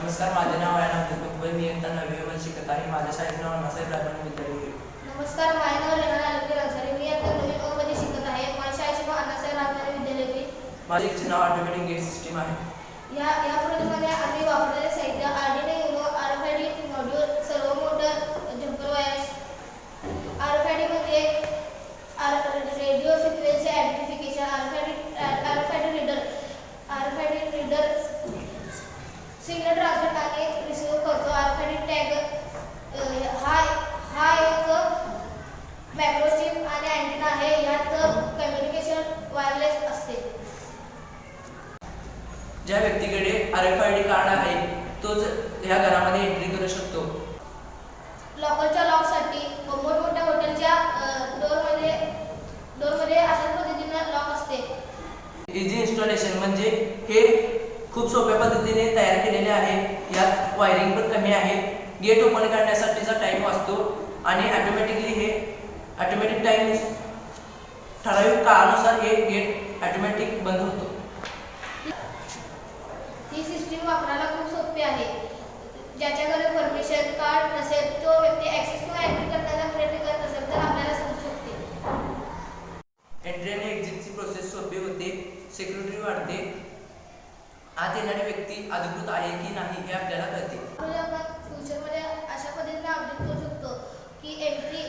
नमस्कार, माझे नाव आहे अनंत कुंभे. मी इयत्ता 9वी मध्ये शिकत आहे. माझ्या शाळेचे नाव अण्णासाहेब राजवाडे विद्यालय. नमस्कार, माझे नाव रेहाना अलंकार अन्सारी. मी इयत्ता 9वी मध्ये शिकत आहे. माझ्या शाळेचे नाव अण्णासाहेब राजवाडे विद्यालय. माझे नाव ऑटोमॅटिक गेट सिस्टीम आहे. या प्रोजेक्टमध्ये आम्ही वापरलेले साहित्य आर्डिनो युनो, RFID मॉड्यूल, सर्वो मोटर, जम्पर वायर्स. RFID मध्ये radio frequency identification, RFID reader signal transmit आणि रिसिव्ह करतो. RFID टॅग हा एक मॅक्रोचिप आणि अँटेना आहे. यात कम्युनिकेशन वायरलेस असते. ज्या व्यक्तीकडे RFID कार्ड आहे तोच ह्या घरामध्ये एंट्री करू शकतो. लॉकरच्या लॉकसाठी मोठमोठ्या हॉटेलच्या डोरमध्ये अशाच पद्धतीने लॉक असते. इझी इन्स्टॉलेशन म्हणजे हे खूप सोप्या पद्धतीने तयार केलेले आहे. यात वायरिंग पण कमी आहे. गेट ओपन करण्यासाठीचा टाईम वाचतो आणि ऑटोमॅटिक टाईम ठराविक काळानुसार हे गेट ऑटोमॅटिक बंद होतो. ही सिस्टीम वापरायला खूप सोपी आहे. ज्याच्याकडे परमिशन कार्ड नसेल तो व्यक्ती ॲक्सेस किंवा एंट्री करण्याचा प्रयत्न करत असेल तर आपल्याला समजू शकते. एंट्री आणि एक्झिटची प्रोसेस सोपी होते. सिक्युरिटी वाढते. आत येणारी व्यक्ती अधिकृत आहे की नाही हे आपल्याला कळते. आपण फ्युचरमध्ये अशा पद्धतीने अपडेट करू शकतो की एंट्री